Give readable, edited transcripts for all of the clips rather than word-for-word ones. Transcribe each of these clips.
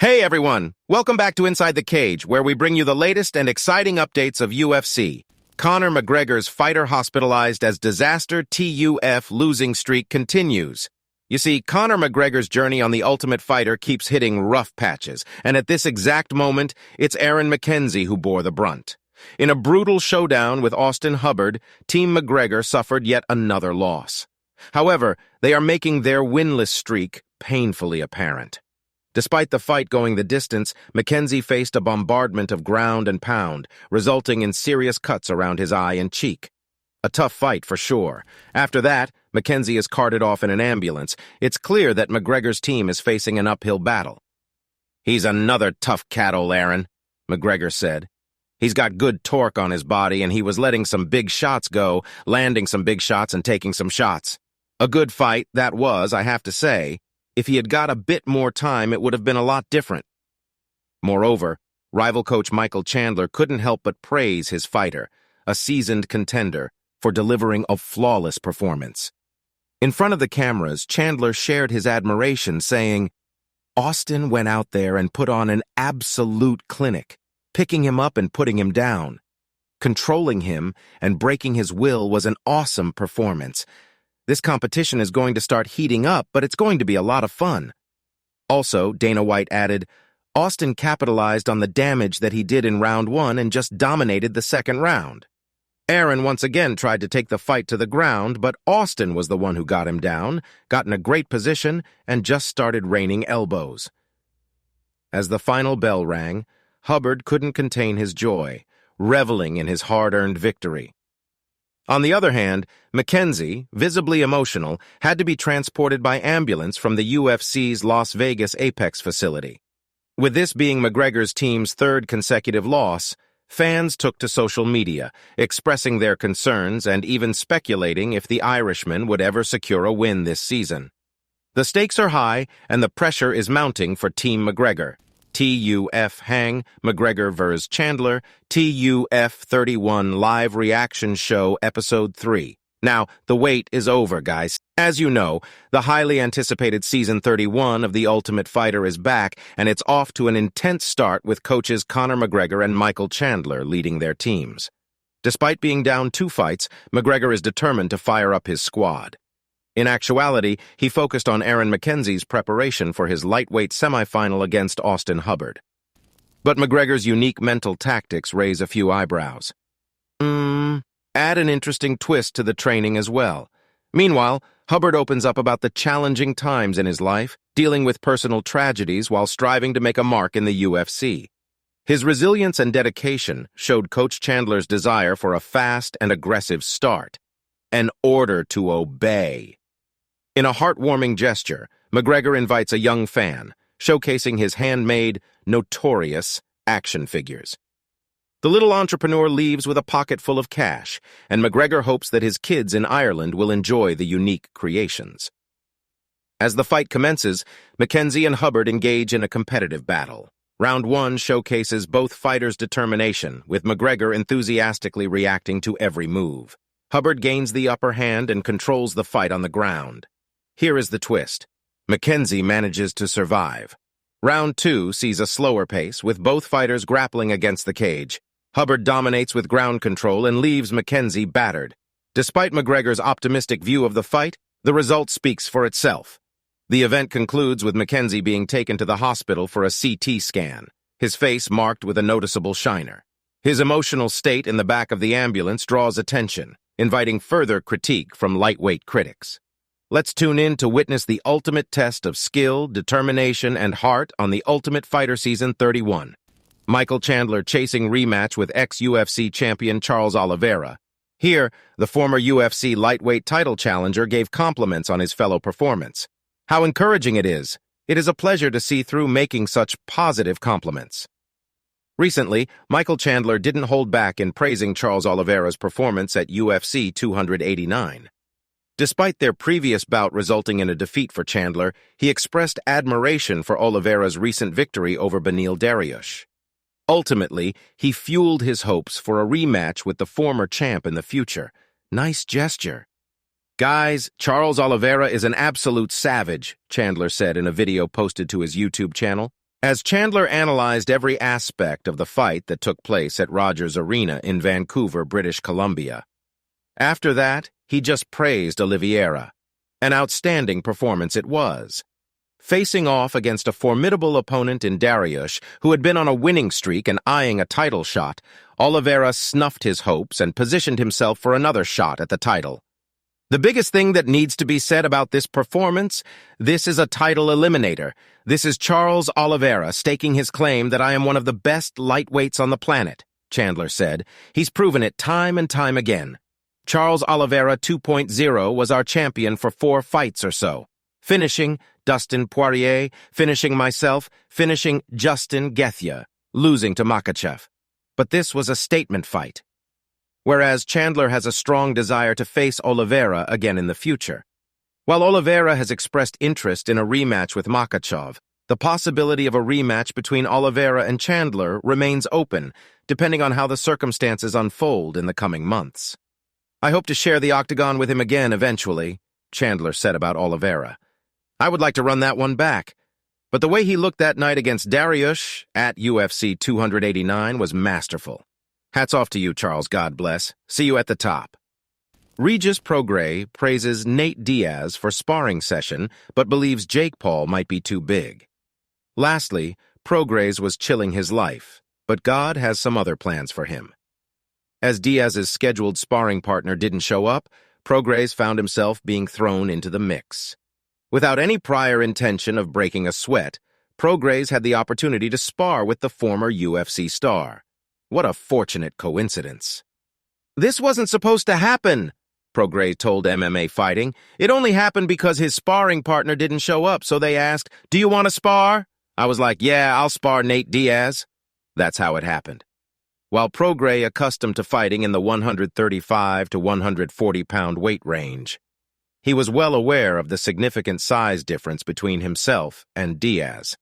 Hey everyone, welcome back to Inside the Cage, where we bring you the latest and exciting updates of UFC. Conor McGregor's fighter hospitalized as disaster TUF losing streak continues. You see, Conor McGregor's journey on The Ultimate Fighter keeps hitting rough patches, and at this exact moment, it's Aaron McKenzie who bore the brunt. In a brutal showdown with Austin Hubbard, Team McGregor suffered yet another loss. However, they are making their winless streak painfully apparent. Despite the fight going the distance, McKenzie faced a bombardment of ground and pound, resulting in serious cuts around his eye and cheek. A tough fight for sure. After that, McKenzie is carted off in an ambulance. It's clear that McGregor's team is facing an uphill battle. "He's another tough cat, old Aaron," McGregor said. "He's got good torque on his body, and he was letting some big shots go, landing some big shots and taking some shots. A good fight, that was, I have to say. If he had got a bit more time, it would have been a lot different." Moreover, rival coach Michael Chandler couldn't help but praise his fighter, a seasoned contender, for delivering a flawless performance. In front of the cameras, Chandler shared his admiration, saying, "Austin went out there and put on an absolute clinic, picking him up and putting him down. Controlling him and breaking his will was an awesome performance. This competition is going to start heating up, but it's going to be a lot of fun." Also, Dana White added, "Austin capitalized on the damage that he did in round one and just dominated the second round. Aaron once again tried to take the fight to the ground, but Austin was the one who got him down, got in a great position, and just started raining elbows." As the final bell rang, Hubbard couldn't contain his joy, reveling in his hard-earned victory. On the other hand, McKenzie, visibly emotional, had to be transported by ambulance from the UFC's Las Vegas Apex facility. With this being McGregor's team's third consecutive loss, fans took to social media, expressing their concerns and even speculating if the Irishman would ever secure a win this season. The stakes are high, and the pressure is mounting for Team McGregor. TUF Hang, McGregor vs. Chandler, TUF 31 Live Reaction Show Episode 3. Now, the wait is over, guys. As you know, the highly anticipated Season 31 of The Ultimate Fighter is back, and it's off to an intense start with coaches Conor McGregor and Michael Chandler leading their teams. Despite being down 2 fights, McGregor is determined to fire up his squad. In actuality, he focused on Aaron McKenzie's preparation for his lightweight semifinal against Austin Hubbard. But McGregor's unique mental tactics raise a few eyebrows. Add an interesting twist to the training as well. Meanwhile, Hubbard opens up about the challenging times in his life, dealing with personal tragedies while striving to make a mark in the UFC. His resilience and dedication showed Coach Chandler's desire for a fast and aggressive start. An order to obey. In a heartwarming gesture, McGregor invites a young fan, showcasing his handmade, notorious action figures. The little entrepreneur leaves with a pocket full of cash, and McGregor hopes that his kids in Ireland will enjoy the unique creations. As the fight commences, McKenzie and Hubbard engage in a competitive battle. Round 1 showcases both fighters' determination, with McGregor enthusiastically reacting to every move. Hubbard gains the upper hand and controls the fight on the ground. Here is the twist. McKenzie manages to survive. Round 2 sees a slower pace, with both fighters grappling against the cage. Hubbard dominates with ground control and leaves McKenzie battered. Despite McGregor's optimistic view of the fight, the result speaks for itself. The event concludes with McKenzie being taken to the hospital for a CT scan, his face marked with a noticeable shiner. His emotional state in the back of the ambulance draws attention, inviting further critique from lightweight critics. Let's tune in to witness the ultimate test of skill, determination, and heart on The Ultimate Fighter Season 31. Michael Chandler chasing rematch with ex-UFC champion Charles Oliveira. Here, the former UFC lightweight title challenger gave compliments on his fellow performance. How encouraging it is! It is a pleasure to see through making such positive compliments. Recently, Michael Chandler didn't hold back in praising Charles Oliveira's performance at UFC 289. Despite their previous bout resulting in a defeat for Chandler, he expressed admiration for Oliveira's recent victory over Beneil Dariush. Ultimately, he fueled his hopes for a rematch with the former champ in the future. Nice gesture. "Guys, Charles Oliveira is an absolute savage," Chandler said in a video posted to his YouTube channel. As Chandler analyzed every aspect of the fight that took place at Rogers Arena in Vancouver, British Columbia. After that, he just praised Oliveira. An outstanding performance it was. Facing off against a formidable opponent in Diaz, who had been on a winning streak and eyeing a title shot, Oliveira snuffed his hopes and positioned himself for another shot at the title. The biggest thing that needs to be said about this performance, this is a title eliminator. This is Charles Oliveira staking his claim that I am one of the best lightweights on the planet, Chandler said. He's proven it time and time again. Charles Oliveira 2.0 was our champion for 4 fights or so. Finishing Dustin Poirier, finishing myself, finishing Justin Gaethje, losing to Makhachev. But this was a statement fight. Whereas Chandler has a strong desire to face Oliveira again in the future. While Oliveira has expressed interest in a rematch with Makhachev, the possibility of a rematch between Oliveira and Chandler remains open, depending on how the circumstances unfold in the coming months. I hope to share the octagon with him again eventually, Chandler said about Oliveira. I would like to run that one back. But the way he looked that night against Diaz at UFC 289 was masterful. Hats off to you, Charles, God bless. See you at the top. Regis Prograis praises Nate Diaz for sparring session, but believes Jake Paul might be too big. Lastly, Prograis was chilling his life, but God has some other plans for him. As Diaz's scheduled sparring partner didn't show up, Prograis found himself being thrown into the mix. Without any prior intention of breaking a sweat, Prograis had the opportunity to spar with the former UFC star. What a fortunate coincidence. This wasn't supposed to happen, Prograis told MMA Fighting. It only happened because his sparring partner didn't show up, so they asked, "Do you want to spar?" I was like, "Yeah, I'll spar Nate Diaz." That's how it happened. While Prograis accustomed to fighting in the 135 to 140-pound weight range, he was well aware of the significant size difference between himself and Diaz.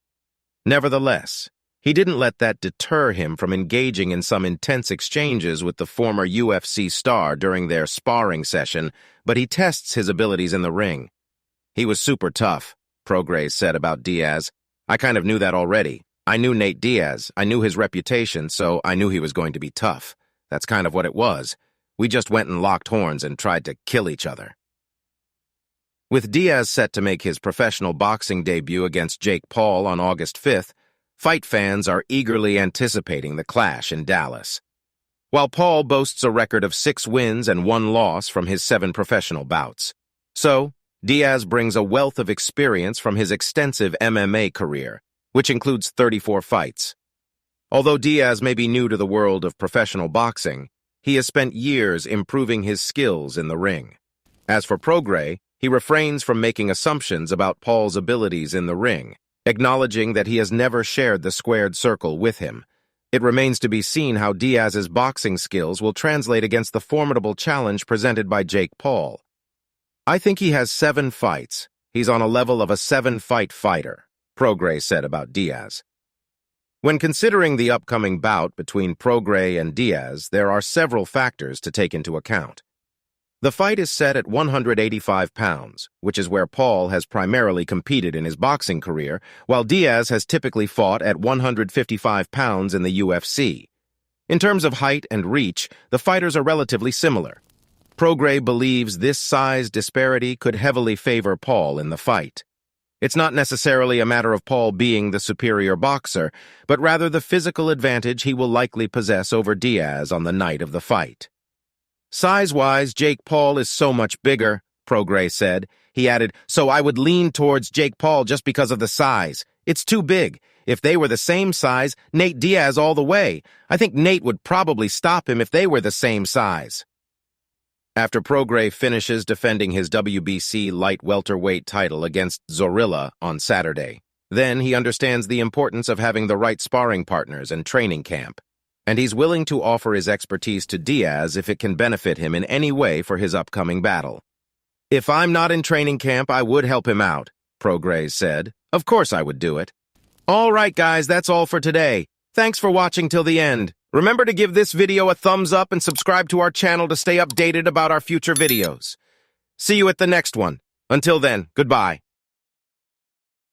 Nevertheless, he didn't let that deter him from engaging in some intense exchanges with the former UFC star during their sparring session, but he tests his abilities in the ring. He was super tough, Prograis said about Diaz. I kind of knew that already. I knew Nate Diaz. I knew his reputation, so I knew he was going to be tough. That's kind of what it was. We just went and locked horns and tried to kill each other. With Diaz set to make his professional boxing debut against Jake Paul on August 5th, fight fans are eagerly anticipating the clash in Dallas. While Paul boasts a record of 6 wins and 1 loss from his 7 professional bouts. So, Diaz brings a wealth of experience from his extensive MMA career, which includes 34 fights. Although Diaz may be new to the world of professional boxing, he has spent years improving his skills in the ring. As for Prograis, he refrains from making assumptions about Paul's abilities in the ring, acknowledging that he has never shared the squared circle with him. It remains to be seen how Diaz's boxing skills will translate against the formidable challenge presented by Jake Paul. I think he has 7 fights. He's on a level of a 7-fight fighter, Prograis said about Diaz. When considering the upcoming bout between Prograis and Diaz, there are several factors to take into account. The fight is set at 185 pounds, which is where Paul has primarily competed in his boxing career, while Diaz has typically fought at 155 pounds in the UFC. In terms of height and reach, the fighters are relatively similar. Prograis believes this size disparity could heavily favor Paul in the fight. It's not necessarily a matter of Paul being the superior boxer, but rather the physical advantage he will likely possess over Diaz on the night of the fight. Size-wise, Jake Paul is so much bigger, Prograis said. He added, so I would lean towards Jake Paul just because of the size. It's too big. If they were the same size, Nate Diaz all the way. I think Nate would probably stop him if they were the same size. After Prograis finishes defending his WBC light welterweight title against Zorilla on Saturday, then he understands the importance of having the right sparring partners and training camp. And he's willing to offer his expertise to Diaz if it can benefit him in any way for his upcoming battle. If I'm not in training camp, I would help him out, Prograis said. Of course I would do it. All right, guys, that's all for today. Thanks for watching till the end. Remember to give this video a thumbs up and subscribe to our channel to stay updated about our future videos. See you at the next one. Until then, goodbye.